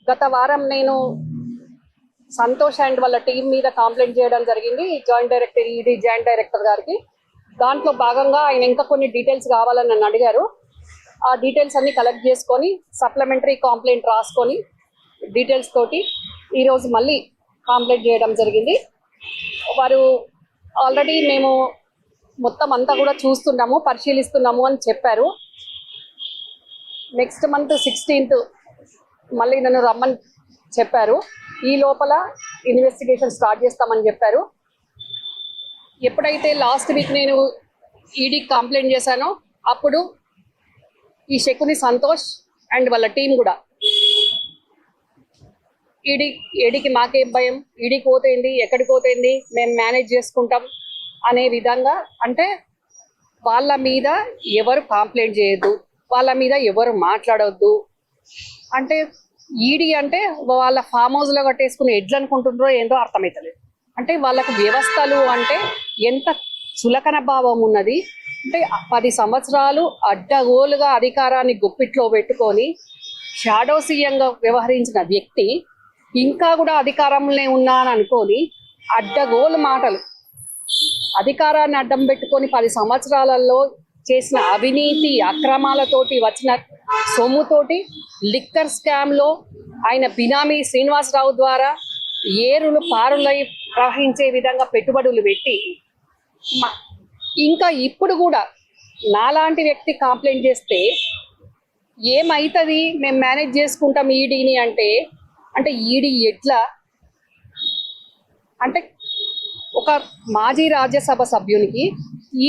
గత వారం నేను సంతోష్ అండ్ వాళ్ళ టీం మీద కంప్లైంట్ చేయడం జరిగింది joint director ED joint director గారికి. దాంట్లో భాగంగా ఆయన ఇంకా కొన్ని డీటెయిల్స్ కావాలని నన్ను అడిగారు. ఆ డీటెయిల్స్ అన్ని కలెక్ట్ చేసుకొని సప్లిమెంటరీ కంప్లైంట్ రాసుకొని డీటెయిల్స్ తోటి ఈరోజు మళ్ళీ కంప్లైంట్ చేయడం జరిగింది. వారు ఆల్రెడీ మేము మొత్తం అంతా కూడా చూస్తున్నాము, పరిశీలిస్తున్నాము అని చెప్పారు. నెక్స్ట్ మంత్ 16th మళ్ళీ నన్ను రమ్మని చెప్పారు. ఈ లోపల ఇన్వెస్టిగేషన్ స్టార్ట్ చేస్తామని చెప్పారు. ఎప్పుడైతే లాస్ట్ వీక్ నేను ఈడీకి కంప్లైంట్ చేశానో అప్పుడు ఈ శకుని సంతోష్ అండ్ వాళ్ళ టీం కూడా ఈడీకి మాకేం భయం, ఈడీకి పోతేంది, ఎక్కడికి పోతేంది, మేము మేనేజ్ చేసుకుంటాం అనే విధంగా, అంటే వాళ్ళ మీద ఎవరు కంప్లైంట్ చేయొద్దు, వాళ్ళ మీద ఎవరు మాట్లాడవద్దు, అంటే ఈడీ అంటే వాళ్ళ ఫామ్ హౌస్లో కట్టేసుకుని ఎడ్లు అనుకుంటుండ్రో ఏందో అర్థమవుతలేదు. అంటే వాళ్ళకు వ్యవస్థలు అంటే ఎంత చులకన భావం ఉన్నది. అంటే 10 సంవత్సరాలు అడ్డగోలుగా అధికారాన్ని గుప్పిట్లో పెట్టుకొని షాడో సీఎంగా వ్యవహరించిన వ్యక్తి ఇంకా కూడా అధికారంలో ఉన్నా అని అనుకొని అడ్డగోలు మాటలు, అధికారాన్ని అడ్డం పెట్టుకొని 10 సంవత్సరాలలో చేసిన అవినీతి అక్రమాలతోటి వచ్చిన సొమ్ముతోటి లిక్కర్ స్కామ్లో ఆయన బినామీ శ్రీనివాసరావు ద్వారా ఏరులు పారులై ప్రవహించే విధంగా పెట్టుబడులు పెట్టి ఇంకా ఇప్పుడు కూడా నాలాంటి వ్యక్తి కంప్లైంట్ చేస్తే ఏమవుతుంది, మేము మేనేజ్ చేసుకుంటాం ఈడీని అంటే ఈడీ ఎట్లా, అంటే ఒక మాజీ రాజ్యసభ సభ్యునికి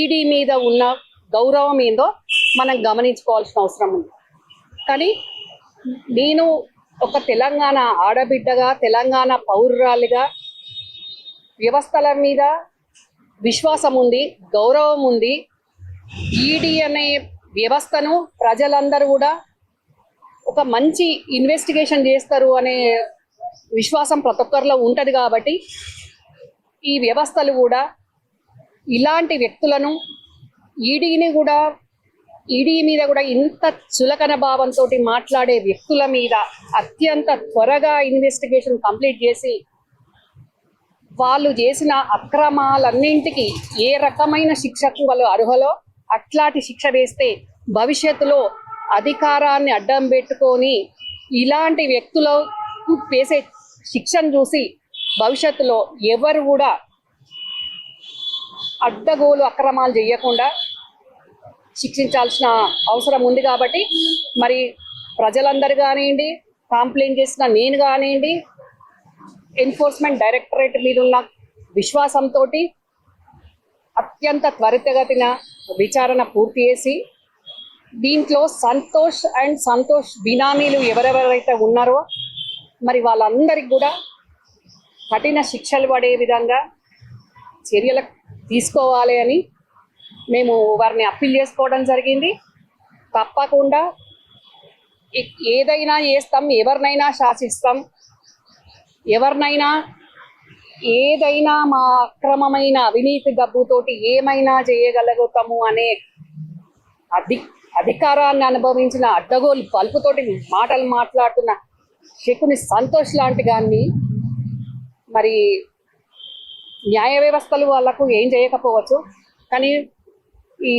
ఈడీ మీద ఉన్న గౌరవం ఏందో మనం గమనించుకోవాల్సిన అవసరం ఉంది. కానీ నేను ఒక తెలంగాణ ఆడబిడ్డగా, తెలంగాణ పౌరురాలిగా వ్యవస్థల మీద విశ్వాసం ఉంది, గౌరవం ఉంది. ఈడీ అనే వ్యవస్థను ప్రజలందరూ కూడా ఒక మంచి ఇన్వెస్టిగేషన్ చేస్తారు అనే విశ్వాసం ప్రతి ఒక్కరిలో ఉంటుంది. కాబట్టి ఈ వ్యవస్థలు కూడా ఇలాంటి వ్యక్తులను ఈడీ మీద కూడా ఇంత చులకన భావంతో మాట్లాడే వ్యక్తుల మీద అత్యంత త్వరగా ఇన్వెస్టిగేషన్ కంప్లీట్ చేసి వాళ్ళు చేసిన అక్రమాలన్నింటికి ఏ రకమైన శిక్షకు వాళ్ళు అర్హులో అట్లాంటి శిక్ష వేస్తే భవిష్యత్తులో అధికారాన్ని అడ్డం పెట్టుకొని ఇలాంటి వ్యక్తులకు వేసే శిక్షను చూసి భవిష్యత్తులో ఎవరు కూడా అడ్డగోలు అక్రమాలు చేయకుండా శిక్షించాల్సిన అవసరం ఉంది. కాబట్టి మరి ప్రజలందరూ కానివ్వండి, కంప్లైంట్ చేసిన నేను కానివ్వండి, ఎన్ఫోర్స్మెంట్ డైరెక్టరేట్ మీద ఉన్న విశ్వాసంతో అత్యంత త్వరితగతిన విచారణ పూర్తి చేసి దీంట్లో సంతోష్ బినామీలు ఎవరెవరైతే ఉన్నారో మరి వాళ్ళందరికీ కూడా కఠిన శిక్షలు పడే విధంగా చర్యలు తీసుకోవాలి అని మేము వారిని అప్పీల్ చేసుకోవడం జరిగింది. తప్పకుండా ఏదైనా చేస్తాం, ఎవరినైనా శాసిస్తాం, ఎవరినైనా ఏదైనా మా అక్రమమైన అవినీతి డబ్బుతోటి ఏమైనా చేయగలుగుతాము అనే అధికారాన్ని అనుభవించిన అడ్డగోలు బల్పుతోటి మాటలు మాట్లాడుతున్న శకుని సంతోష్ లాంటి గాన్ని మరి న్యాయ వ్యవస్థలు వాళ్ళకు ఏం చేయకపోవచ్చు, కానీ ఈ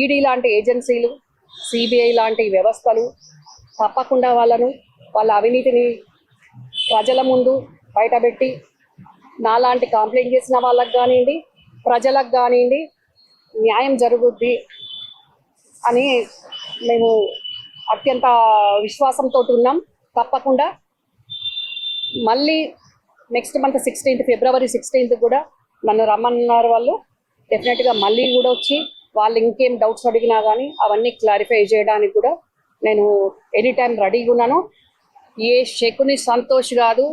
ఈడీ లాంటి ఏజెన్సీలు, సిబిఐ లాంటి వ్యవస్థలు తప్పకుండా వాళ్ళ అవినీతిని ప్రజల ముందు బయటపెట్టి నాలాంటి కంప్లైంట్ చేసిన వాళ్ళకు కానివ్వండి, ప్రజలకు కానివ్వండి న్యాయం జరుగుద్ది అని మేము అత్యంత విశ్వాసంతో ఉన్నాం. తప్పకుండా మళ్ళీ నెక్స్ట్ మంత్ 16th ఫిబ్రవరి 16th కూడా నన్ను రమ్మన్నారు వాళ్ళు. డెఫినెట్గా మళ్ళీ కూడా వచ్చి వాళ్ళు ఇంకేం డౌట్స్ అడిగినా కానీ అవన్నీ క్లారిఫై చేయడానికి కూడా నేను ఎనీ టైం రెడీగా ఉన్నాను. ఏ శకుని సంతోష్ కాదు,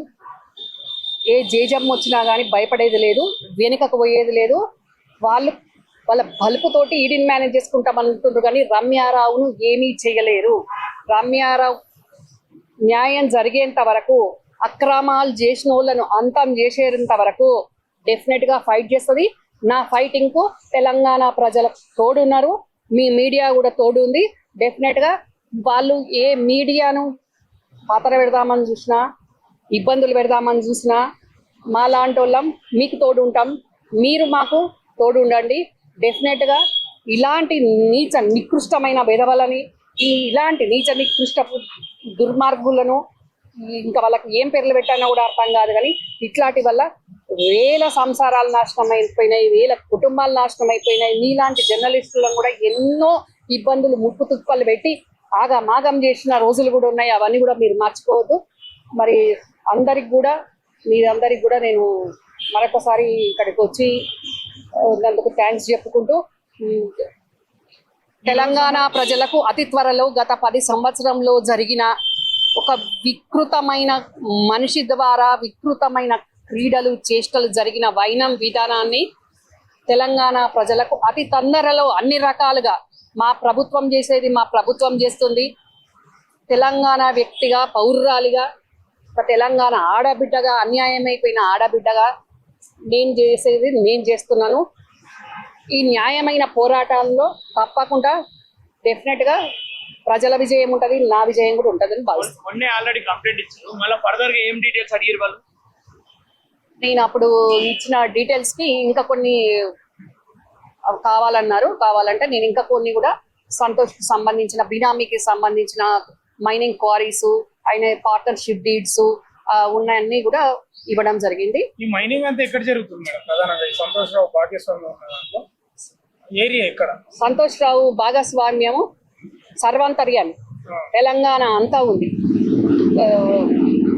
ఏ జేజమ్మ వచ్చినా కానీ భయపడేది లేదు, వెనుకకు పోయేది లేదు. వాళ్ళ బలుపుతోటి ఈడీని మేనేజ్ చేసుకుంటామంటున్నారు, కానీ రమ్యారావును ఏమీ చేయలేరు. రమ్యారావు న్యాయం జరిగేంత వరకు, అక్రమాలు చేసిన వాళ్ళను అంతం చేసేంత వరకు డెఫినెట్గా ఫైట్ చేస్తుంది. నా ఫైటింగ్కు తెలంగాణ ప్రజలకు తోడున్నారు, మీ మీడియా కూడా తోడు ఉంది. డెఫినెట్గా వాళ్ళు ఏ మీడియాను పాతర పెడదామని చూసినా, ఇబ్బందులు పెడదామని చూసినా, మా లాంటి వాళ్ళం మీకు తోడు ఉంటాం, మీరు మాకు తోడు ఉండండి. డెఫినెట్గా ఇలాంటి నీచ నికృష్టమైన విధవలని, ఇలాంటి నీచ నికృష్ట దుర్మార్గులను, ఇంకా వాళ్ళకి ఏం పేర్లు పెట్టానో కూడా అర్థం కాదు, కానీ ఇట్లాంటి వల్ల వేల సంసారాలు నాశనం అయిపోయినాయి, వేల కుటుంబాలు నాశనం అయిపోయినాయి. మీలాంటి జర్నలిస్టులను కూడా ఎన్నో ఇబ్బందులు ముప్పు తుప్పలు పెట్టి ఆగమాగం చేసిన రోజులు కూడా ఉన్నాయి. అవన్నీ కూడా మీరు మర్చిపోవద్దు. మరి మీరందరికి కూడా నేను మరొకసారి ఇక్కడికి వచ్చి అందుకు థ్యాంక్స్ చెప్పుకుంటూ, తెలంగాణ ప్రజలకు అతి త్వరలో గత 10 సంవత్సరంలో జరిగిన ఒక వికృతమైన మనిషి ద్వారా వికృతమైన క్రీడలు చేష్టలు జరిగిన వైనం విధానాన్ని తెలంగాణ ప్రజలకు అతి తొందరలో అన్ని రకాలుగా మా ప్రభుత్వం చేసేది మా ప్రభుత్వం చేస్తుంది. తెలంగాణ వ్యక్తిగా, పౌరురాలిగా, ఒక తెలంగాణ ఆడబిడ్డగా, అన్యాయమైపోయిన ఆడబిడ్డగా నేను చేసేది నేను చేస్తున్నాను. ఈ న్యాయమైన పోరాటంలో తప్పకుండా డెఫినెట్గా ప్రజల విజయం ఉంటుంది, నా విజయం కూడా ఉంటుందని భావిస్తున్నాను. ఆల్రెడీ కంప్లైంట్ ఇచ్చారు, మళ్ళీ ఫర్దర్ గా ఏం డీటెయిల్స్ అడిగారు వాళ్ళు? నేను అప్పుడు ఇచ్చిన డీటెయిల్స్ కి ఇంకా కొన్ని కావాలంటే నేను ఇంకా కొన్ని కూడా సంతోష్కి సంబంధించిన, బినామీకి సంబంధించిన మైనింగ్ క్వారీస్, ఆయన పార్ట్నర్షిప్ డీడ్స్ ఉన్నాయన్నీ కూడా ఇవ్వడం జరిగింది. ఈ మైనింగ్ అంతా ఎక్కడ జరుగుతుంది మేడం? ప్రధానంగా సంతోష్ రావు భాగస్వామ్యం ఏరియా ఎక్కడ? సంతోష్ రావు భాగస్వామ్యము సర్వాంతర్యాన్ని తెలంగాణ అంతా ఉంది.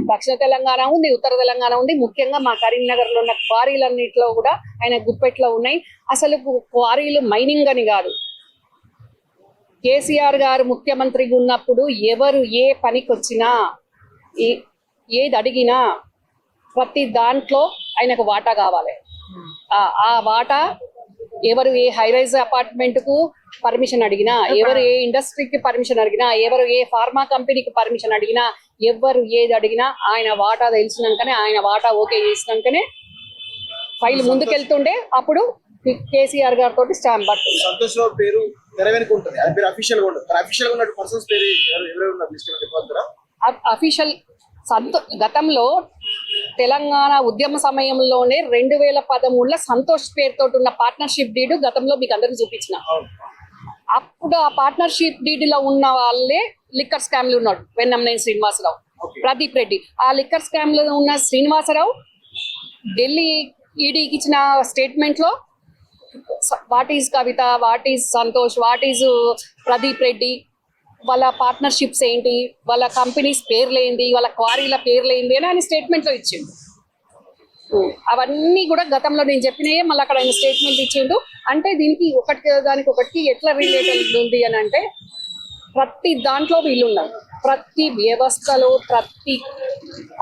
దక్షిణ తెలంగాణ ఉంది, ఉత్తర తెలంగాణ ఉంది. ముఖ్యంగా మా కరీంనగర్లో ఉన్న క్వారీలన్నింటిలో కూడా ఆయన గుప్పెట్లో ఉన్నాయి. అసలు క్వారీలు మైనింగ్ అని కాదు, కేసీఆర్ గారు ముఖ్యమంత్రిగా ఉన్నప్పుడు ఎవరు ఏ పనికి వచ్చినా, ఏది అడిగినా ప్రతి దాంట్లో ఆయనకు వాటా కావాలి. ఆ వాటా ఎవరు ఏ హైరైజ్ అపార్ట్మెంట్ కు పర్మిషన్ అడిగినా, ఎవరు ఏ ఇండస్ట్రీకి పర్మిషన్ అడిగినా, ఎవరు ఏ ఫార్మా కంపెనీకి పర్మిషన్ అడిగినా, ఎవరు ఏది అడిగినా ఆయన వాటా తెలిసినాకనే, ఆయన వాటా ఓకే చేసినాకనే ఫైల్ ముందుకెళ్తుండే. అప్పుడు కేసీఆర్ గారితో స్టాంప్ పడుతుంది. సంతోష్ రావు పేరు నెరవేరుకుంటుంది, అది పేరు అఫీషియల్ గా ఉంటుంది. అఫీషియల్ గా ఉన్న పర్సన్స్ పేరు ఎవరెవరు ఉన్నారు? అఫీషియల్ గతంలో తెలంగాణ ఉద్యమ సమయంలోనే 2013లో సంతోష్ పేరుతో ఉన్న పార్ట్నర్షిప్ డీడ్ గతంలో మీకు అందరికి చూపించిన. అప్పుడు ఆ పార్ట్నర్షిప్ డీడ్ లో ఉన్న వాళ్ళే లిక్కర్ స్కామ్ లో ఉన్నాడు వెన్నమనేని శ్రీనివాసరావు, ప్రదీప్ రెడ్డి. ఆ లిక్కర్ స్కామ్ లో ఉన్న శ్రీనివాసరావు ఢిల్లీ ఈడీకి ఇచ్చిన స్టేట్మెంట్ లో what is Kavitha, what is Santosh, what is Pradeep Reddy, వాళ్ళ పార్ట్నర్షిప్స్ ఏంటి, వాళ్ళ కంపెనీస్ పేర్లేంది, వాళ్ళ క్వారీల పేర్లేంది అని ఆయన స్టేట్మెంట్లో ఇచ్చిండు. అవన్నీ కూడా గతంలో నేను చెప్పినాయే మళ్ళీ అక్కడ ఆయన స్టేట్మెంట్ ఇచ్చిండు. అంటే దీనికి దానికి ఒకటి ఎట్లా రిలేటెడ్ ఉంది అని అంటే, ప్రతి దాంట్లో వీళ్ళున్నారు, ప్రతి వ్యవస్థలో,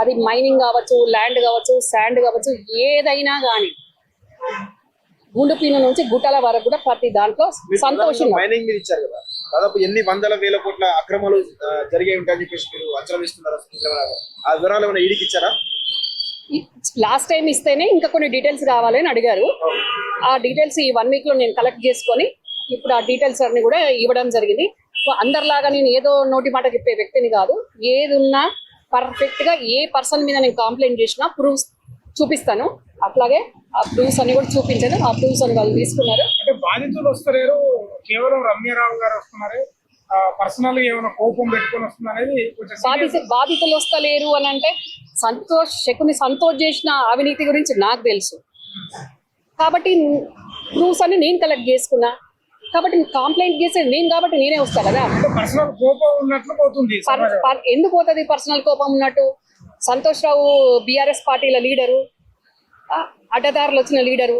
అది మైనింగ్ కావచ్చు, ల్యాండ్ కావచ్చు, శాండ్ కావచ్చు, ఏదైనా కానీ గుండుపీన నుంచి గుట్టల వరకు కూడా ప్రతి దాంట్లో సంతోషం. మైనింగ్ మీద ఇచ్చారు కదా, దాదాపు ఎన్ని వందల వేల కోట్ల అక్రమాలు జరిగే ఉంటాయని చెప్పేసి మీరు అంచనా వేస్తున్నారు. ఆ వివరాలు ఏమైనా ఈడికి ఇచ్చారా? లాస్ట్ టైం ఇస్తేనే ఇంకా కొన్ని డీటెయిల్స్ కావాలని అడిగారు. ఆ డీటెయిల్స్ ఈ 1 వీక్ లో నేను కలెక్ట్ చేసుకొని ఇప్పుడు ఆ డీటెయిల్స్ అన్ని కూడా ఇవ్వడం జరిగింది. అందరిలాగా నేను ఏదో నోటి మాట చెప్పే వ్యక్తిని కాదు. ఏది ఉన్నా పర్ఫెక్ట్ గా ఏ పర్సన్ మీద నేను కంప్లైంట్ చేసినా ప్రూఫ్స్ చూపిస్తాను. అట్లాగే ఆ ప్రూఫ్స్ అన్ని కూడా చూపించాను. ఆ ప్రూఫ్స్ అని వాళ్ళు తీసుకున్నారు. అంటే బాధితులు వస్తలేరు, కేవలం రమ్యారావు గారు వస్తున్నారు, పర్సనల్ ఏమైనా కోపం పెట్టుకొని వస్తుంది. బాధితులు వస్తలేరు అని అంటే శకుని సంతోష్ చేసిన అవినీతి గురించి నాకు తెలుసు కాబట్టి ప్రూఫ్స్ అన్ని నేను కలెక్ట్ చేసుకున్నా. కాబట్టి కంప్లైంట్ చేసేది నేను కాబట్టి నేనే వస్తా కదా. పర్సనల్ కోపం ఉన్నట్లు పోతుంది. ఎందుకు పోతుంది పర్సనల్ కోపం ఉన్నట్టు? సంతోష్ రావు బీఆర్ఎస్ పార్టీల లీడరు, అడ్డదారులు వచ్చిన లీడరు.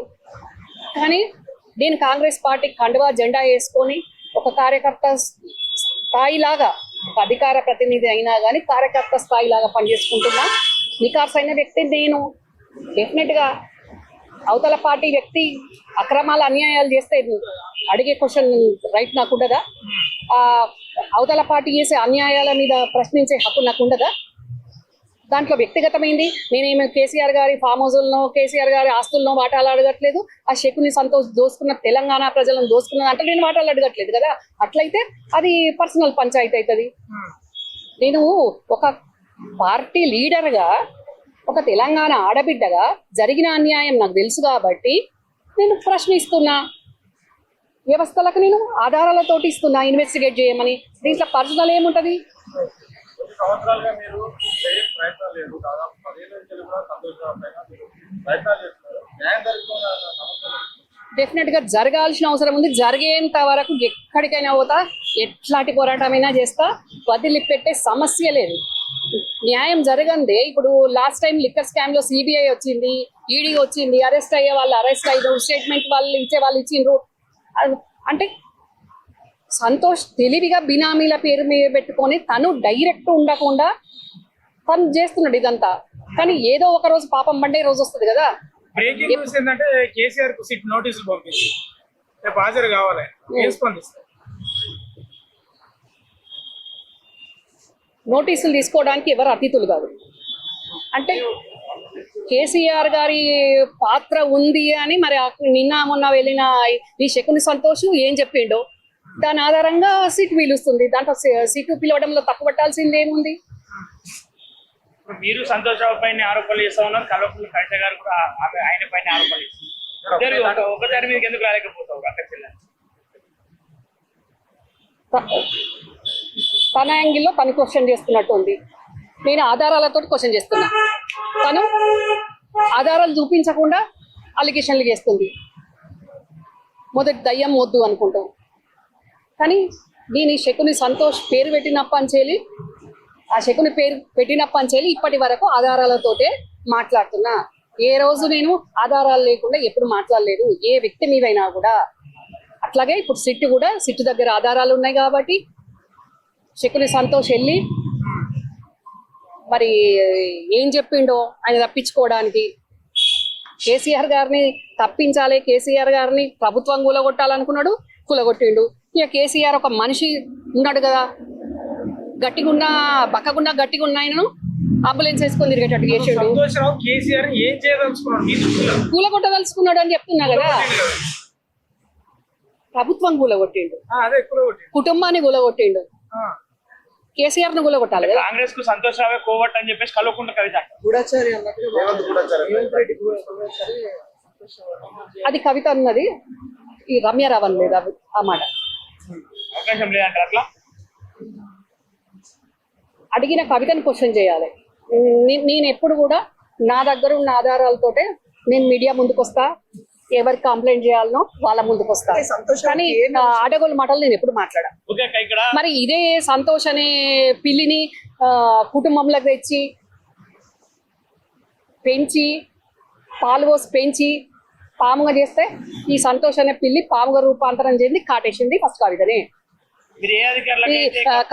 కానీ నేను కాంగ్రెస్ పార్టీ కండువా జెండా వేసుకొని ఒక కార్యకర్త స్థాయిలాగా, ఒక అధికార ప్రతినిధి అయినా కానీ కార్యకర్త స్థాయిలాగా పనిచేసుకుంటున్నా నికార్సైన వ్యక్తి నేను. డెఫినెట్గా అవతల పార్టీ వ్యక్తి అక్రమాలు అన్యాయాలు చేస్తే అడిగే క్వశ్చన్ రైట్ నాకు ఉండదా? అవతల పార్టీ చేసే అన్యాయాల మీద ప్రశ్నించే హక్కు నాకు ఉండదా? దాంట్లో వ్యక్తిగతమైంది నేనేమి కేసీఆర్ గారి ఫామ్ హౌజులను, కేసీఆర్ గారి ఆస్తులను వాటాలు అడగట్లేదు. ఆ శకుని సంతోష్ దోసుకున్న తెలంగాణ ప్రజలను దోసుకున్నది అంటే నేను వాటాలు అడగట్లేదు కదా. అట్లయితే అది పర్సనల్ పంచాయతీ అవుతుంది. నేను ఒక పార్టీ లీడర్గా ఒక తెలంగాణ ఆడబిడ్డగా జరిగిన అన్యాయం నాకు తెలుసు కాబట్టి నేను ప్రశ్నిస్తున్నా. వ్యవస్థలకు నేను ఆధారాలతోటి ఇస్తున్నా ఇన్వెస్టిగేట్ చేయమని. దీంట్లో పర్సనల్ ఏముంటది? కొన్ని సంవత్సరాలుగా మీరు చేయ ప్రయత్నాలు లేదు, దాదాపు 15 నుంచి కూడా సంతోషం మీరు ప్రయత్నాలు చేస్తున్నారు. న్యాయం జరుగుతున్న సమస్యలు డెఫినెట్ గా జరగాల్సిన అవసరం ఉంది. జరిగేంత వరకు ఎక్కడికైనా పోతా, ఎట్లాంటి పోరాటమైనా చేస్తా, వదిలిపెట్టే సమస్య లేదు. న్యాయం జరగందే. ఇప్పుడు లాస్ట్ టైం లిక్కర్ స్కామ్ లో సిబిఐ వచ్చింది, ఈడీ వచ్చింది, అరెస్ట్ అయ్యే వాళ్ళు అరెస్ట్ అయ్యారు, స్టేట్మెంట్ వాళ్ళు ఇచ్చే వాళ్ళు ఇచ్చిండ్రు. అంటే సంతోష్ తెలివిగా బినామీల పేరు మీద పెట్టుకొని తను డైరెక్ట్ ఉండకుండా తను చేస్తున్నాడు ఇదంతా. కానీ ఏదో ఒక రోజు పాపం పండే రోజు వస్తుంది కదా. బ్రేకింగ్ న్యూస్ ఏంటంటే కేసీఆర్ కు సిట్ నోటీసులు పంపించి రేపు హాజరు కావాలి, ఏం స్పందిస్తారు? నోటీసులు తీసుకోవడానికి ఎవరు అతిథులు కాదు. అంటే కేసీఆర్ గారి పాత్ర ఉంది అని మరి నిన్న మొన్న వెళ్ళిన ఈ శకుని సంతోష్ ఏం చెప్పిండో దాని ఆధారంగా సీట్ పిలుస్తుంది. దాంట్లో సీటు పిలవడంలో తప్పు పట్టాల్సింది ఏముంది? ఇప్పుడు మీరు సంతోష్ రావు పైన ఆరోపణలు చేస్తా ఉన్నారు, కల్వకుంట్ల కవిత గారు కూడా ఆయన పైన ఆరోపణలు చేస్తారు. ఒకసారి మీకు ఎందుకు రాలేకపోతావు అక్కడ? తన యాంగిల్లో తను క్వశ్చన్ చేస్తున్నట్టు ఉంది. నేను ఆధారాలతో క్వశ్చన్ చేస్తున్నా, తను ఆధారాలు చూపించకుండా అలిగేషన్లు చేస్తుంది. మొదటి దయ్యం వద్దు అనుకుంటాం. కానీ నేను శకుని సంతోష్ పేరు పెట్టినప్పంచేలి, ఆ శకుని పేరు పెట్టినప్పంచేలి ఇప్పటి వరకు ఆధారాలతోటే మాట్లాడుతున్నా. ఏ రోజు నేను ఆధారాలు లేకుండా ఎప్పుడు మాట్లాడలేదు ఏ వ్యక్తి మీదైనా కూడా. అట్లాగే ఇప్పుడు సిట్టు దగ్గర ఆధారాలు ఉన్నాయి కాబట్టి శకుని సంతోష్ వెళ్ళి మరి ఏం చెప్పిండో ఆయన తప్పించుకోవడానికి, కేసీఆర్ గారిని తప్పించాలి, కేసీఆర్ గారిని ప్రభుత్వం కూలగొట్టాలనుకున్నాడు, కూలగొట్టిండు. ఇక కేసీఆర్ ఒక మనిషి ఉన్నాడు కదా, గట్టిగున్నా బక్కగున్నా గట్టిగా ఉన్నాయను అంబులెన్స్ వేసుకొని తిరిగేటట్టు చేసిండు. సంతోష్ రావు కేసీఆర్ ఏం చేయదలుచుకున్నాడు? కూలగొట్టదలుచుకున్నాడు అని చెప్తున్నా కదా. ప్రభుత్వం కూలగొట్టిండు, అదే కూలగొట్టిండు, కుటుంబాన్ని కూలగొట్టిండు, కేసీఆర్ ను కూలగొట్టాలి కదా. కాంగ్రెస్ కు సంతోష్ రావే కోవట్ అని చెప్పేసి కల్వకుంట్ల కవిత అది కవిత అన్నది, ఈ రమ్యారావు అనలేదు ఆ మాట. అవకాశం లేదంటారు అట్లా. అడిగిన కవితని క్వశ్చన్ చేయాలి. నేను ఎప్పుడు కూడా నా దగ్గర ఉన్న ఆధారాలతోటే నేను మీడియా ముందుకు వస్తా, ఎవరికి కంప్లైంట్ చేయాలనో వాళ్ళ ముందుకు వస్తా. కానీ ఆడగోలు మాటలు నేను ఎప్పుడు మాట్లాడా. మరి ఇదే సంతోష్ అనే పిల్లిని కుటుంబంలోకి తెచ్చి పెంచి పాలు పోసి పెంచి పాముగా చేస్తే ఈ సంతోష్ అనే పిల్లి పాముగా రూపాంతరం చెంది కాటేసింది ఫస్ట్ కవితనే. ఈ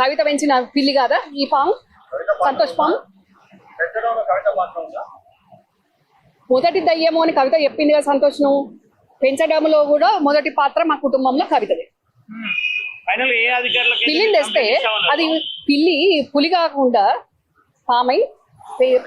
కవిత పెంచిన పిల్లి కాదా ఈ పాము, సంతోష్ పాము? మొదటి దయ్యము అని కవిత చెప్పింది కదా సంతోష్ను. పెంచడంలో కూడా మొదటి పాత్ర మా కుటుంబంలో కవితదే. పిల్లిని తెస్తే అది పిల్లి పులి కాకుండా పామై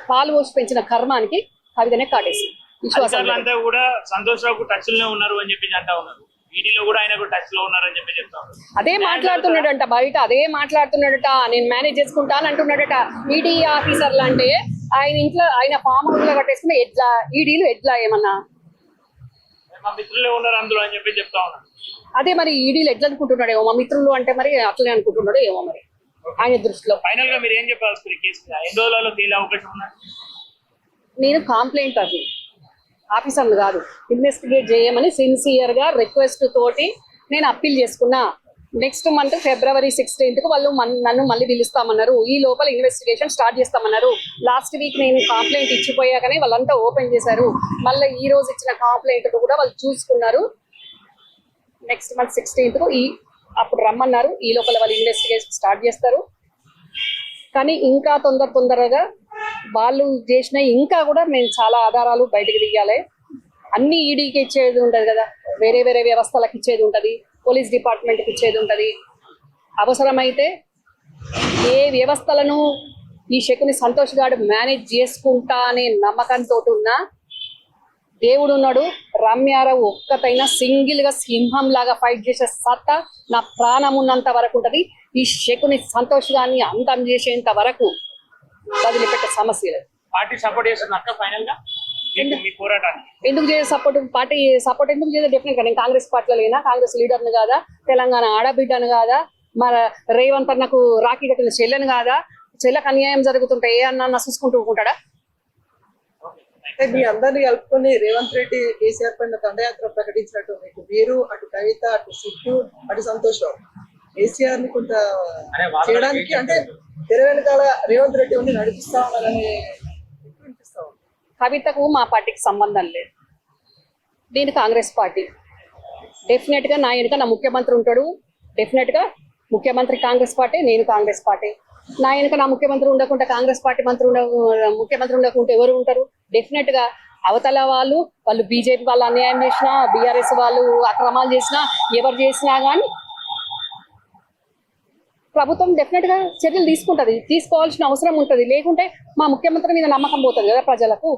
పాలు పోసి పెంచిన కర్మానికి కవితనే కాటేసి. విశ్వాసం కూడా సంతోష్ రావు టచ్ లో ఉన్నారు అని చెప్పి అంటా ఉన్నారు. ఈడీలో కూడా ఆయన టచ్ లో ఉన్నారని చెప్పి చెప్తాను. అదే మాట్లాడుతున్నాడంట బయట, అదే మాట్లాడుతున్నాడట. నేను మేనేజ్ చేసుకుంటాను అంటున్నాడట. ఈడీ ఆఫీసర్లు అంటే ఆయన ఇంట్లో ఆయన ఫామ్ హౌస్ లో కట్టేసుకున్న ఎడ్ల ఈడీలు ఎడ్ల ఏమన్నా మా మిత్రులే ఉన్నారు అందులో అని చెప్పి చెప్తా ఉన్నాడు. అదే మరి ఈడీలు ఎట్లా అనుకుంటున్నాడు ఏమో, మా మిత్రులు అంటే మరి అట్లనే అనుకుంటున్నాడు ఏమో మరి ఆయన దృష్టిలో. ఫైనల్ గా మీరు ఏం చెప్పాలి కేసు మీద? ఎన్ని రోజులలో తేలే అవకాశం ఉన్నది? నేను కంప్లైంట్ అది ఆఫీసర్లు కాదు, ఇన్వెస్టిగేట్ చేయమని సిన్సియర్ గా రిక్వెస్ట్ తోటి నేను అప్పీల్ చేసుకున్నా. నెక్స్ట్ మంత్ February 16th వాళ్ళు నన్ను మళ్ళీ పిలుస్తామన్నారు. ఈ లోపల ఇన్వెస్టిగేషన్ స్టార్ట్ చేస్తామన్నారు. లాస్ట్ వీక్ నేను కంప్లైంట్ ఇచ్చిపోయాకనే వాళ్ళంతా ఓపెన్ చేశారు. మళ్ళీ ఈ రోజు ఇచ్చిన కంప్లైంట్ కూడా వాళ్ళు చూసుకున్నారు. నెక్స్ట్ మంత్ 16th అప్పుడు రమ్మన్నారు. ఈ లోపల వాళ్ళు ఇన్వెస్టిగేషన్ స్టార్ట్ చేస్తారు. కానీ ఇంకా తొందరగా వాళ్ళు చేసిన ఇంకా కూడా మేము చాలా ఆధారాలు బయటకు తీయాలి. అన్ని ఈడీకి ఇచ్చేది ఉంటుంది కదా, వేరే వేరే వ్యవస్థలకు ఇచ్చేది ఉంటుంది, పోలీస్ డిపార్ట్మెంట్కి ఇచ్చేది ఉంటుంది. అవసరమైతే ఏ వ్యవస్థలను ఈ శకుని సంతోష్ గారు మేనేజ్ చేసుకుంటా అనే నమ్మకంతో ఉన్నా దేవుడు ఉన్నాడు. రమ్యారావు ఒక్కతైనా సింగిల్ గా సింహం లాగా ఫైట్ చేసే సత్తా నా ప్రాణం ఉన్నంత వరకు ఉంటది. ఈ శకుని సంతోష్ గారిని అంతం చేసేంత వరకు వదిలిపెట్టే సమస్య లేదు. పార్టీ సపోర్ట్ చేస్తుంది అక్క ఫైనల్ గా మీ పోరాటానికి. ఎందుకు చేసే సపోర్ట్ పార్టీ సపోర్ట్ ఎందుకు చేసే డెఫినెట్ గా నేను కాంగ్రెస్ పార్టీలో లేనా, కాంగ్రెస్ లీడర్ని కాదా, తెలంగాణ ఆడబిడ్డను కాదా, మన రేవంత్ అన్నకు రాఖీ కట్టిన చెల్లెను కాదా, చెల్లెకు అన్యాయం జరుగుతుంటే ఏ అన్న చూసుకుంటూ ఊరుకుంటాడా? అంటే మీ అందరినీ కలుపుకొని రేవంత్ రెడ్డి కేసీఆర్ పైన దండయాత్ర ప్రకటించినట్టు మీకు మీరు అటు కవిత అటు సిద్ధు అటు సంతోష్ రావు కేసీఆర్ ని కొంత చేయడానికి అంటే తెర వెనకాల రేవంత్ రెడ్డి ఉండి నడిపిస్తా ఉన్నారని వినిపిస్తా ఉంది. కవితకు మా పార్టీకి సంబంధం లేదు. నేను కాంగ్రెస్ పార్టీ. డెఫినెట్ గా నా వెనుక నా ముఖ్యమంత్రి ఉంటాడు. డెఫినెట్ గా ముఖ్యమంత్రి కాంగ్రెస్ పార్టీ, నేను కాంగ్రెస్ పార్టీ. నా వెనుక నా ముఖ్యమంత్రి ఉండకుండా కాంగ్రెస్ పార్టీ ముఖ్యమంత్రి ఉండకుంటే ఎవరు ఉంటారు? డెఫినెట్ గా అవతల వాళ్ళు బీజేపీ వాళ్ళు అన్యాయం చేసినా, బీఆర్ఎస్ వాళ్ళు అక్రమాలు చేసినా, ఎవరు చేసినా కానీ ప్రభుత్వం డెఫినెట్ గా చర్యలు తీసుకుంటది, తీసుకోవాల్సిన అవసరం ఉంటది. లేకుంటే మా ముఖ్యమంత్రి మీద నమ్మకం పోతుంది కదా ప్రజలకు.